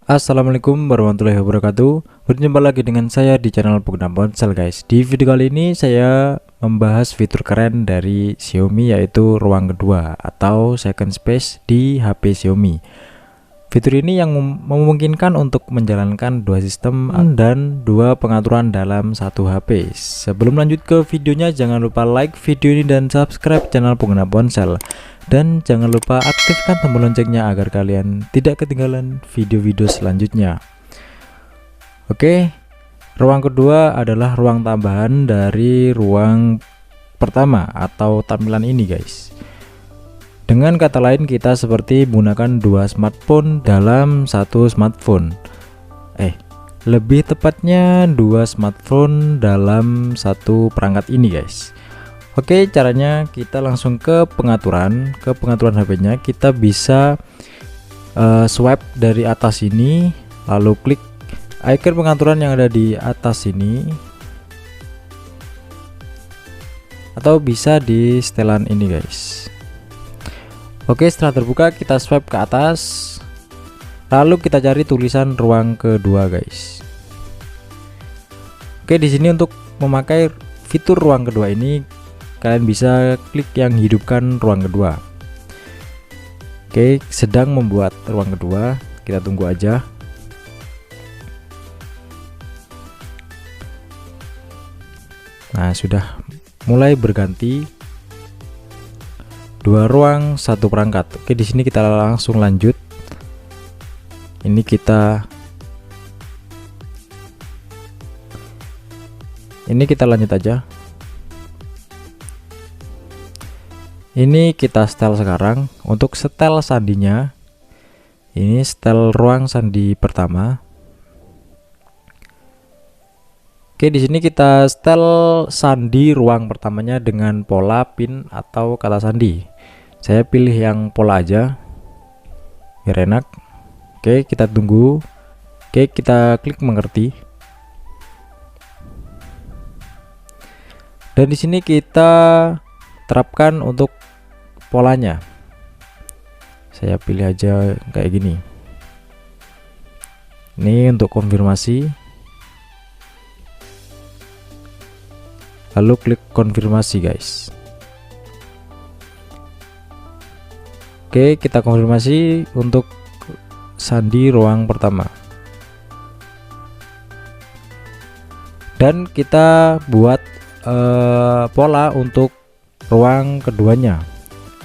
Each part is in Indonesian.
Assalamualaikum warahmatullahi wabarakatuh. Berjumpa lagi dengan saya di channel Pengguna Ponsel guys. Di video kali ini saya membahas fitur keren dari Xiaomi, yaitu ruang kedua atau second space di HP Xiaomi. Fitur ini yang memungkinkan untuk menjalankan dua sistem dan dua pengaturan dalam satu HP. Sebelum lanjut ke videonya, jangan lupa like video ini dan subscribe channel Pengguna Ponsel. Dan jangan lupa aktifkan tombol loncengnya agar kalian tidak ketinggalan video-video selanjutnya. Oke, ruang kedua adalah ruang tambahan dari ruang pertama atau tampilan ini guys. Dengan kata lain, kita seperti menggunakan dua smartphone dalam satu smartphone. Lebih tepatnya dua smartphone dalam satu perangkat ini guys. Oke, caranya kita langsung ke pengaturan HP-nya. Kita bisa swipe dari atas ini, lalu klik icon pengaturan yang ada di atas ini, atau bisa di setelan ini guys. Oke, setelah terbuka kita swipe ke atas, lalu kita cari tulisan ruang kedua guys. Oke, di sini untuk memakai fitur ruang kedua ini, kalian bisa klik yang hidupkan ruang kedua. Oke, sedang membuat ruang kedua, kita tunggu aja. Nah, sudah mulai berganti. Dua ruang, satu perangkat. Oke, di sini kita langsung lanjut. Ini kita lanjut aja. Ini kita setel sekarang. Untuk setel sandinya, ini setel ruang sandi pertama. Oke, di sini kita setel sandi ruang pertamanya dengan pola pin atau kata sandi. Saya pilih yang pola aja biar enak. Oke, kita tunggu. Oke, kita klik mengerti. Dan di sini kita terapkan untuk polanya. Saya pilih aja kayak gini. Ini untuk konfirmasi. Lalu klik konfirmasi guys. Oke, kita konfirmasi untuk sandi ruang pertama. Dan kita buat pola untuk ruang keduanya.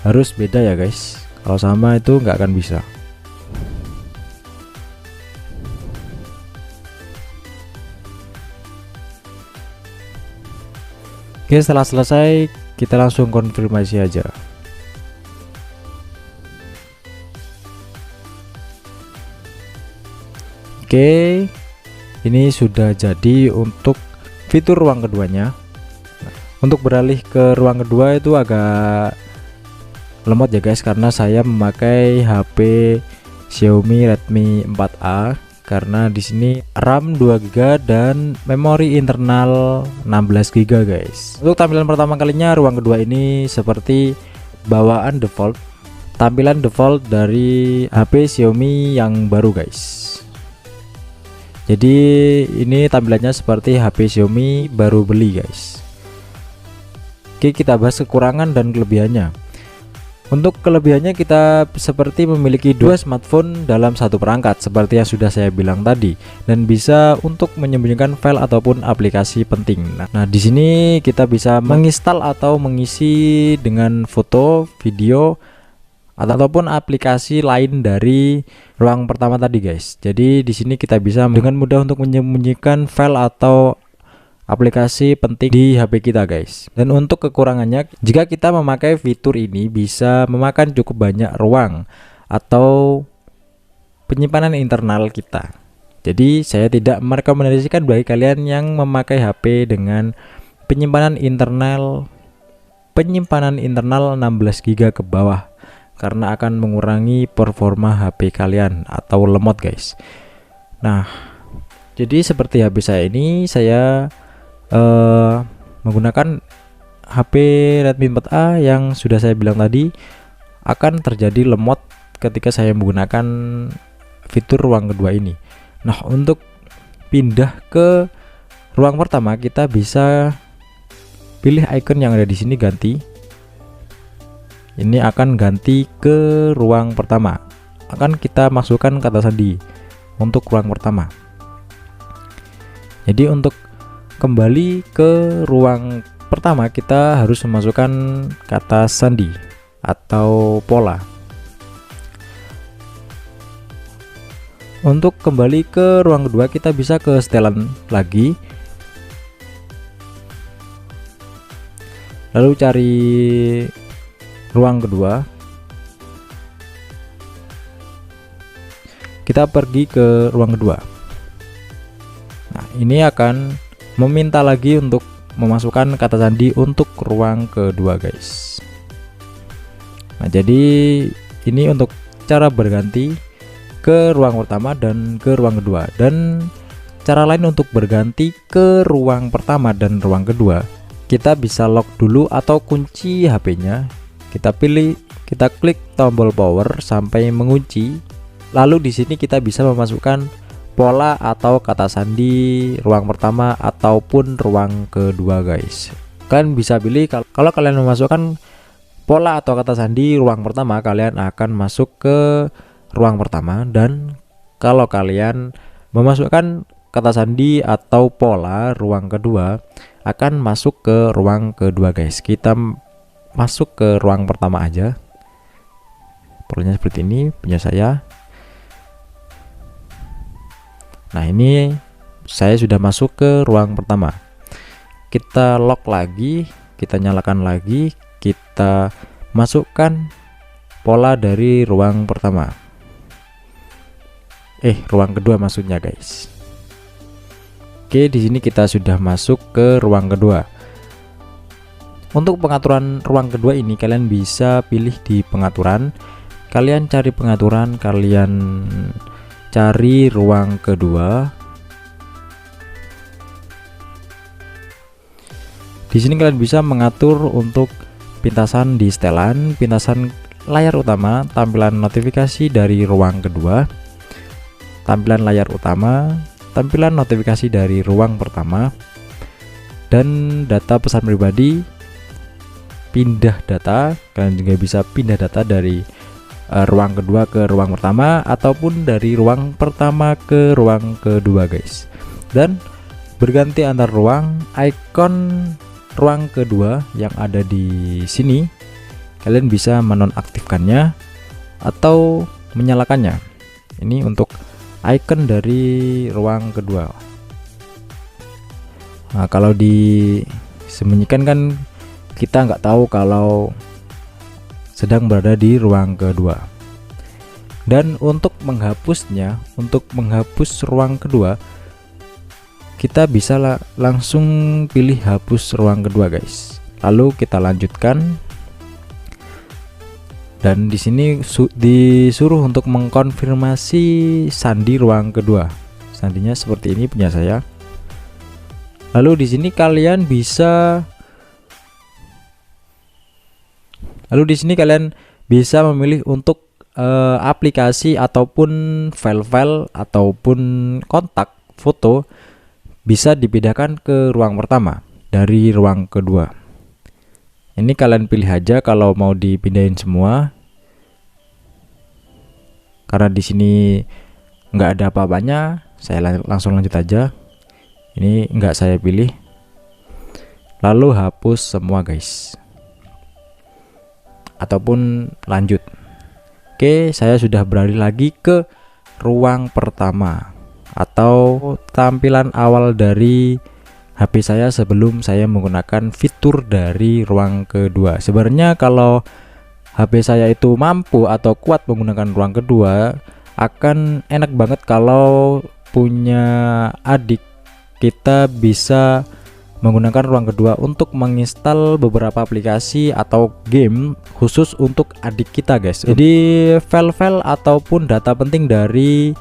Harus beda ya guys, kalau sama itu nggak akan bisa. Oke, setelah selesai kita langsung konfirmasi aja. Oke, ini sudah jadi untuk fitur ruang keduanya. Untuk beralih ke ruang kedua itu agak lemot ya guys, karena saya memakai HP Xiaomi Redmi 4A, karena di sini RAM 2GB dan memori internal 16GB guys. Untuk tampilan pertama kalinya ruang kedua ini seperti bawaan default, tampilan default dari HP Xiaomi yang baru guys. Jadi ini tampilannya seperti HP Xiaomi baru beli guys. Oke, kita bahas kekurangan dan kelebihannya. Untuk kelebihannya, kita seperti memiliki dua smartphone dalam satu perangkat seperti yang sudah saya bilang tadi, dan bisa untuk menyembunyikan file ataupun aplikasi penting. Nah, di sini kita bisa menginstal atau mengisi dengan foto, video, ataupun aplikasi lain dari ruang pertama tadi guys. Jadi di sini kita bisa dengan mudah untuk menyembunyikan file atau aplikasi penting di HP kita guys. Dan untuk kekurangannya, jika kita memakai fitur ini bisa memakan cukup banyak ruang atau penyimpanan internal kita. Jadi saya tidak merekomendasikan bagi kalian yang memakai HP dengan penyimpanan internal 16GB ke bawah, karena akan mengurangi performa HP kalian atau lemot guys. Nah, jadi seperti HP saya ini, saya menggunakan HP Redmi 4A yang sudah saya bilang tadi akan terjadi lemot ketika saya menggunakan fitur ruang kedua ini. Nah, untuk pindah ke ruang pertama kita bisa pilih icon yang ada di sini, ganti. Ini akan ganti ke ruang pertama. Akan kita masukkan kata sandi untuk ruang pertama. Jadi untuk kembali ke ruang pertama kita harus memasukkan kata sandi atau pola. Untuk kembali ke ruang kedua kita bisa ke setelan lagi, lalu cari ruang kedua, kita pergi ke ruang kedua. Nah, ini akan meminta lagi untuk memasukkan kata sandi untuk ruang kedua, guys. Nah, jadi ini untuk cara berganti ke ruang pertama dan ke ruang kedua. Dan cara lain untuk berganti ke ruang pertama dan ruang kedua, kita bisa lock dulu atau kunci HP-nya. Kita pilih, kita klik tombol power sampai mengunci. Lalu di sini kita bisa memasukkan pola atau kata sandi ruang pertama ataupun ruang kedua, guys. Kalian bisa pilih, kalau kalian memasukkan pola atau kata sandi ruang pertama, kalian akan masuk ke ruang pertama, dan kalau kalian memasukkan kata sandi atau pola ruang kedua akan masuk ke ruang kedua, guys. Kita masuk ke ruang pertama aja. Polanya seperti ini punya saya. Nah, ini saya sudah masuk ke ruang pertama. Kita lock lagi, kita nyalakan lagi, kita masukkan pola dari ruang pertama. Ruang kedua maksudnya, guys. Oke, di sini kita sudah masuk ke ruang kedua. Untuk pengaturan ruang kedua ini kalian bisa pilih di pengaturan. Kalian cari pengaturan, kalian cari ruang kedua. Di sini kalian bisa mengatur untuk pintasan di setelan, pintasan layar utama, tampilan notifikasi dari ruang kedua, tampilan layar utama, tampilan notifikasi dari ruang pertama, dan data pesan pribadi, pindah data. Kalian juga bisa pindah data dari ruang kedua ke ruang pertama ataupun dari ruang pertama ke ruang kedua, guys. Dan berganti antar ruang, icon ruang kedua yang ada di sini kalian bisa menonaktifkannya atau menyalakannya. Ini untuk icon dari ruang kedua. Nah, kalau disembunyikan kan kita nggak tahu kalau sedang berada di ruang kedua. Dan untuk menghapusnya, untuk menghapus ruang kedua, kita bisa langsung pilih hapus ruang kedua, guys. Lalu kita lanjutkan. Dan di sini disuruh untuk mengkonfirmasi sandi ruang kedua. Sandinya seperti ini punya saya. Lalu di sini kalian bisa memilih untuk aplikasi ataupun file-file ataupun kontak foto bisa dipindahkan ke ruang pertama dari ruang kedua. Ini kalian pilih aja kalau mau dipindahin semua. Karena di sini nggak ada apa-apanya, saya langsung lanjut aja. Ini nggak saya pilih. Lalu hapus semua, guys. Ataupun lanjut. Oke, saya sudah beralih lagi ke ruang pertama atau tampilan awal dari HP saya sebelum saya menggunakan fitur dari ruang kedua. Sebenarnya kalau HP saya itu mampu atau kuat menggunakan ruang kedua, akan enak banget kalau punya adik. Kita bisa menggunakan ruang kedua untuk menginstal beberapa aplikasi atau game khusus untuk adik kita, guys. Jadi file-file ataupun data penting dari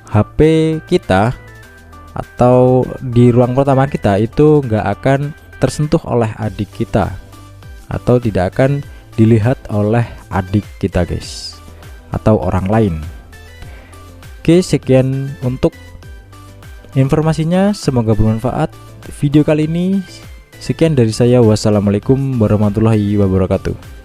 HP kita atau di ruang pertama kita itu nggak akan tersentuh oleh adik kita atau tidak akan dilihat oleh adik kita, guys, atau orang lain. Oke, sekian untuk informasinya, semoga bermanfaat video kali ini. Sekian dari saya, wassalamualaikum warahmatullahi wabarakatuh.